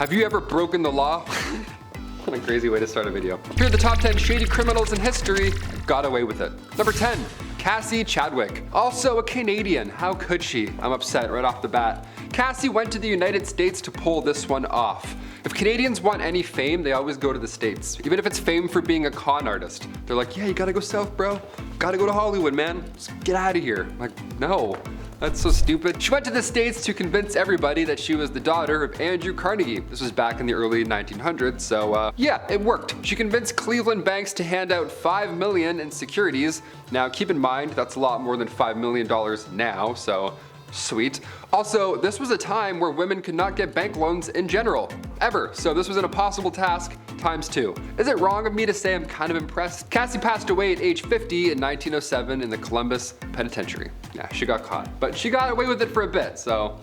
Have you ever broken the law? What a crazy way to start a video. Here are the top 10 shady criminals in history that got away with it. Number 10, Cassie Chadwick. Also a Canadian. How could she? I'm upset right off the bat. Cassie went to the United States to pull this one off. If Canadians want any fame, they always go to the States. Even if it's fame for being a con artist. They're like, yeah, you gotta go south, bro. Gotta go to Hollywood, man. Just get out of here. I'm like, no. That's so stupid. She went to the States to convince everybody that she was the daughter of Andrew Carnegie. This was back in the early 1900s, so yeah, it worked. She convinced Cleveland banks to hand out $5 million in securities. Now keep in mind, that's a lot more than $5 million now, so sweet. Also, this was a time where women could not get bank loans in general, ever. So this was an impossible task times 2. Is it wrong of me to say I'm kind of impressed? Cassie passed away at age 50 in 1907 in the Columbus Penitentiary. Yeah, she got caught, but she got away with it for a bit, so,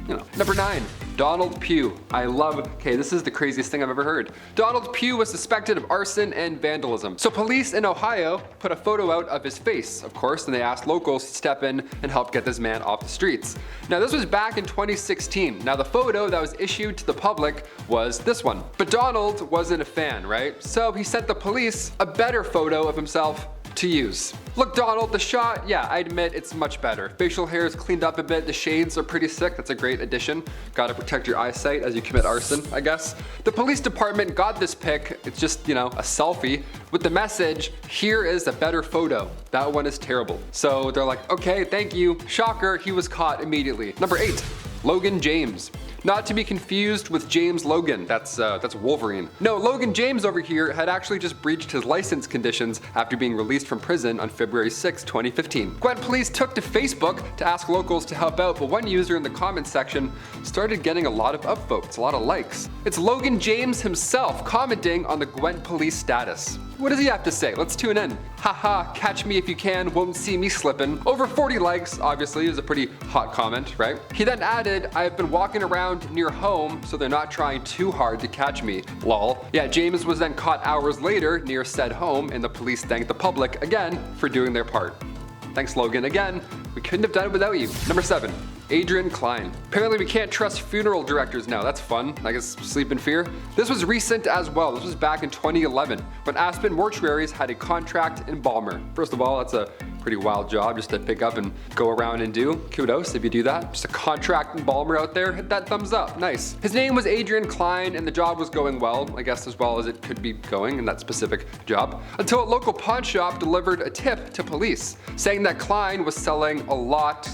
you know. Number 9, Donald Pugh. Okay, this is the craziest thing I've ever heard. Donald Pugh was suspected of arson and vandalism. So police in Ohio put a photo out of his face, of course, and they asked locals to step in and help get this man off the streets. Now this was back in 2016. Now the photo that was issued to the public was this one. But Donald wasn't a fan, right? So he sent the police a better photo of himself to use. Look, Donald, the shot, yeah, I admit it's much better. Facial hair is cleaned up a bit, the shades are pretty sick, that's a great addition. Gotta protect your eyesight as you commit arson, I guess. The police department got this pic, it's just, you know, a selfie, with the message, here is a better photo. That one is terrible. So they're like, okay, thank you. Shocker, he was caught immediately. Number 8, Logan James. Not to be confused with James Logan, that's Wolverine. No, Logan James over here had actually just breached his license conditions after being released from prison on February 6, 2015. Gwent police took to Facebook to ask locals to help out, but one user in the comments section started getting a lot of upvotes, a lot of likes. It's Logan James himself commenting on the Gwent police status. What does he have to say? Let's tune in. Haha, catch me if you can, won't see me slipping. Over 40 likes, obviously, is a pretty hot comment, right? He then added, I have been walking around near home, so they're not trying too hard to catch me, lol. Yeah, James was then caught hours later near said home, and the police thanked the public again for doing their part. Thanks, Logan. Again, we couldn't have done it without you. Number 7, Aidan Kline. Apparently we can't trust funeral directors now. That's fun. I guess sleep in fear. This was recent as well. This was back in 2011 when Aspen Mortuaries had a contract embalmer. First of all, that's a pretty wild job just to pick up and go around and do. Kudos if you do that. Just a contract embalmer out there. Hit that thumbs up. Nice. His name was Aidan Kline and the job was going well, I guess as well as it could be going in that specific job, until a local pawn shop delivered a tip to police saying that Kline was selling a lot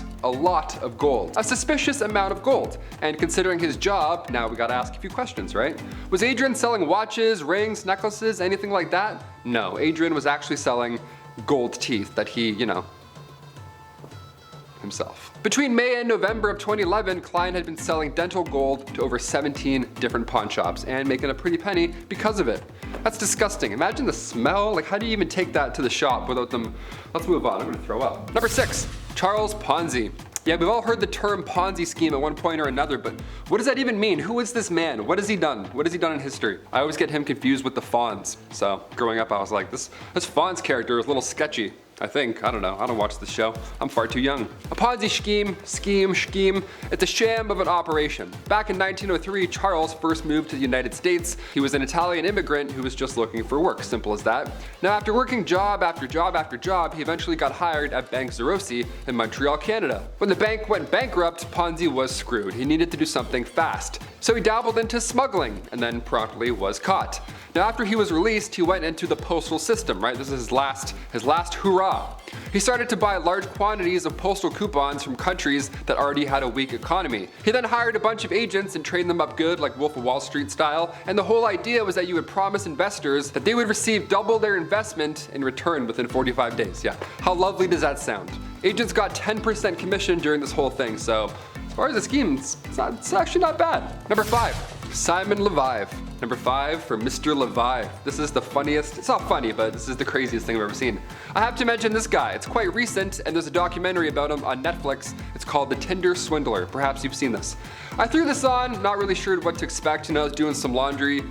of gold. A suspicious amount of gold. And considering his job, now we gotta ask a few questions, right? Was Adrian selling watches, rings, necklaces, anything like that? No, Adrian was actually selling gold teeth that he, you know, himself. Between May and November of 2011, Kline had been selling dental gold to over 17 different pawn shops and making a pretty penny because of it. That's disgusting. Imagine the smell. Like, how do you even take that to the shop without them? Let's move on. I'm gonna throw up. Number 6, Charles Ponzi. Yeah, we've all heard the term Ponzi scheme at one point or another, but what does that even mean? Who is this man? What has he done? What has he done in history? I always get him confused with the Fonz. So growing up, I was like, this Fonz character is a little sketchy. I think. I don't know. I don't watch the show. I'm far too young. A Ponzi scheme. It's a sham of an operation. Back in 1903, Charles first moved to the United States. He was an Italian immigrant who was just looking for work. Simple as that. Now, after working job after job after job, he eventually got hired at Bank Zerosi in Montreal, Canada. When the bank went bankrupt, Ponzi was screwed. He needed to do something fast. So he dabbled into smuggling and then promptly was caught. Now, after he was released, he went into the postal system, right? This is his last hurrah. He started to buy large quantities of postal coupons from countries that already had a weak economy. He then hired a bunch of agents and trained them up good, like Wolf of Wall Street style, and the whole idea was that you would promise investors that they would receive double their investment in return within 45 days. Yeah, how lovely does that sound? Agents got 10% commission during this whole thing, so as far as the scheme, it's actually not bad. Number 5. Simon Leviev. Number 5 for Mr. Leviev. This is the funniest, it's not funny, but this is the craziest thing I've ever seen. I have to mention this guy. It's quite recent, and there's a documentary about him on Netflix. It's called The Tinder Swindler. Perhaps you've seen this. I threw this on, not really sure what to expect. You know, I was doing some laundry.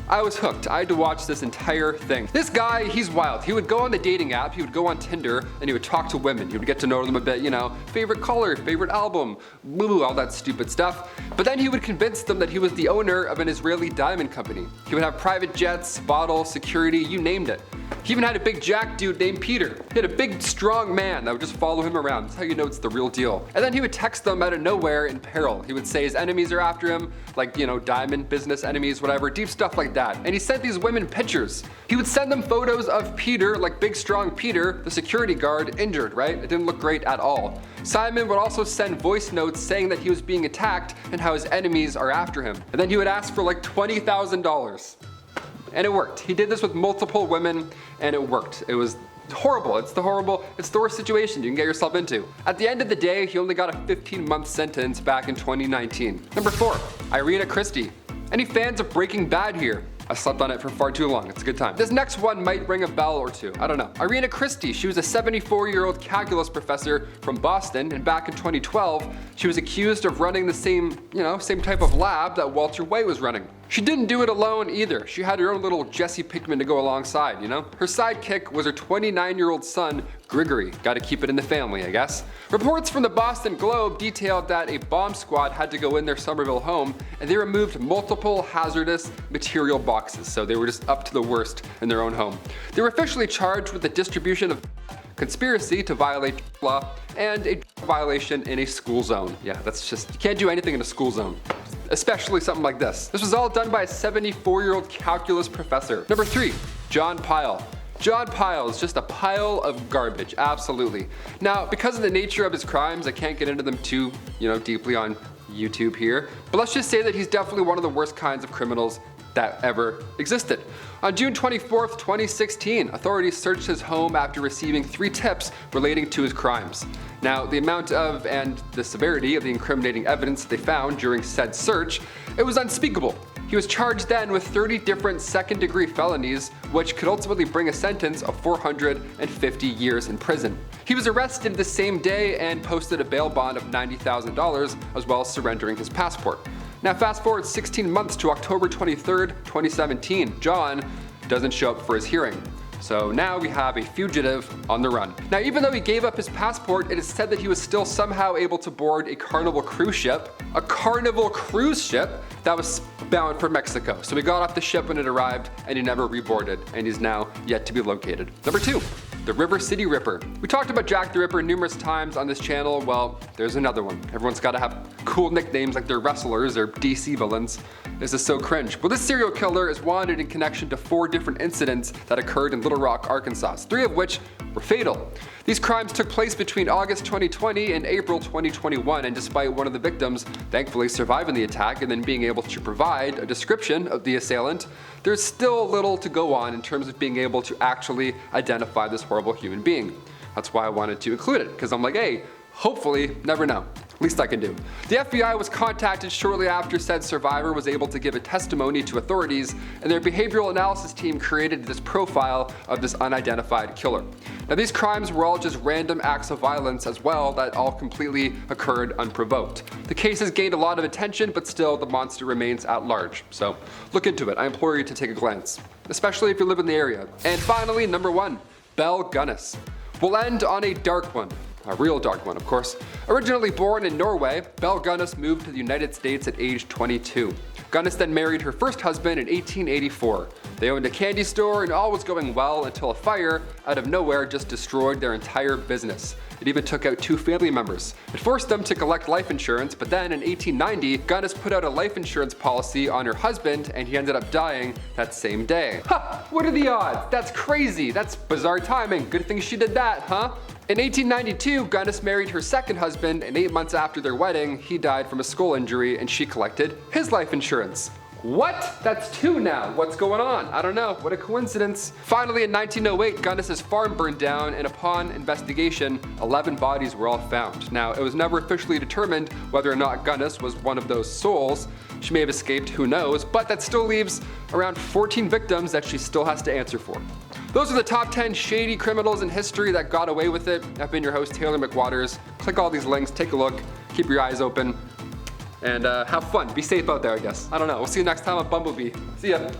I was hooked. I had to watch this entire thing. This guy, he's wild. He would go on the dating app, he would go on Tinder, and he would talk to women. He would get to know them a bit, you know, favorite color, favorite album, all that stupid stuff. But then he would convince them that he was the owner of an Israeli diamond company. He would have private jets, bottles, security, you named it. He even had a big jack dude named Peter. He had a big, strong man that would just follow him around. That's how you know it's the real deal. And then he would text them out of nowhere in peril. He would say his enemies are after him, like, you know, diamond business enemies, whatever, deep stuff like that. And he sent these women pictures. He would send them photos of Peter, like big, strong Peter, the security guard, injured, right? It didn't look great at all. Simon would also send voice notes saying that he was being attacked and how his enemies are after him. And then he would ask for like $20,000. And it worked. He did this with multiple women and it worked. It was horrible. It's the worst situation you can get yourself into. At the end of the day, he only got a 15-month sentence back in 2019. Number 4, Irina Kristy. Any fans of Breaking Bad here? I slept on it for far too long. It's a good time. This next one might ring a bell or two. I don't know. Irina Kristy, she was a 74-year-old calculus professor from Boston, and back in 2012, she was accused of running the same type of lab that Walter White was running. She didn't do it alone either. She had her own little Jesse Pinkman to go alongside, you know? Her sidekick was her 29-year-old son, Grigory. Gotta keep it in the family, I guess. Reports from the Boston Globe detailed that a bomb squad had to go in their Somerville home and they removed multiple hazardous material boxes, so they were just up to the worst in their own home. They were officially charged with the distribution of conspiracy to violate law and a violation in a school zone. Yeah, that's just, you can't do anything in a school zone. Especially something like this. This was all done by a 74-year-old calculus professor. Number 3, John Pyle. John Pyle is just a pile of garbage, absolutely. Now, because of the nature of his crimes, I can't get into them too, deeply on YouTube here, but let's just say that he's definitely one of the worst kinds of criminals that ever existed. On June 24th, 2016, authorities searched his home after receiving 3 tips relating to his crimes. Now, the amount of and the severity of the incriminating evidence they found during said search, it was unspeakable. He was charged then with 30 different second-degree felonies, which could ultimately bring a sentence of 450 years in prison. He was arrested the same day and posted a bail bond of $90,000, as well as surrendering his passport. Now fast forward 16 months to October 23rd, 2017. John doesn't show up for his hearing. So now we have a fugitive on the run. Now, even though he gave up his passport, it is said that he was still somehow able to board a Carnival cruise ship. A Carnival cruise ship that was bound for Mexico. So he got off the ship when it arrived and he never reboarded, and he's now yet to be located. Number 2, the River City Ripper. We talked about Jack the Ripper numerous times on this channel. Well, there's another one. Everyone's got to have cool nicknames like they're wrestlers or DC villains. This is so cringe. Well, this serial killer is wanted in connection to 4 different incidents that occurred in Little Rock, Arkansas, 3 of which were fatal. These crimes took place between August 2020 and April 2021, and despite one of the victims thankfully surviving the attack and then being able to provide a description of the assailant, there's still little to go on in terms of being able to actually identify this horrible human being. That's why I wanted to include it, because I'm like, hey, hopefully, never know. Least I can do. The FBI was contacted shortly after said survivor was able to give a testimony to authorities, and their behavioral analysis team created this profile of this unidentified killer. Now, these crimes were all just random acts of violence as well that all completely occurred unprovoked. The case has gained a lot of attention, but still the monster remains at large. So look into it. I implore you to take a glance, especially if you live in the area. And finally, number 1, Belle Gunness. We'll end on a dark one. A real dark one, of course. Originally born in Norway, Belle Gunness moved to the United States at age 22. Gunness then married her first husband in 1884. They owned a candy store and all was going well until a fire out of nowhere just destroyed their entire business. It even took out 2 family members. It forced them to collect life insurance, but then in 1890, Gunness put out a life insurance policy on her husband and he ended up dying that same day. Ha! What are the odds? That's crazy. That's bizarre timing. Good thing she did that, huh? In 1892, Gunness married her second husband, and 8 months after their wedding, he died from a skull injury and she collected his life insurance. What? That's 2 now. What's going on? I don't know. What a coincidence. Finally, in 1908, Gunness's farm burned down, and upon investigation, 11 bodies were all found. Now, it was never officially determined whether or not Gunness was one of those souls. She may have escaped, who knows, but that still leaves around 14 victims that she still has to answer for. Those are the top 10 shady criminals in history that got away with it. I've been your host, Taylor McWaters. Click all these links, take a look, keep your eyes open, and have fun. Be safe out there, I guess. I don't know. We'll see you next time on Bumblebee. See ya.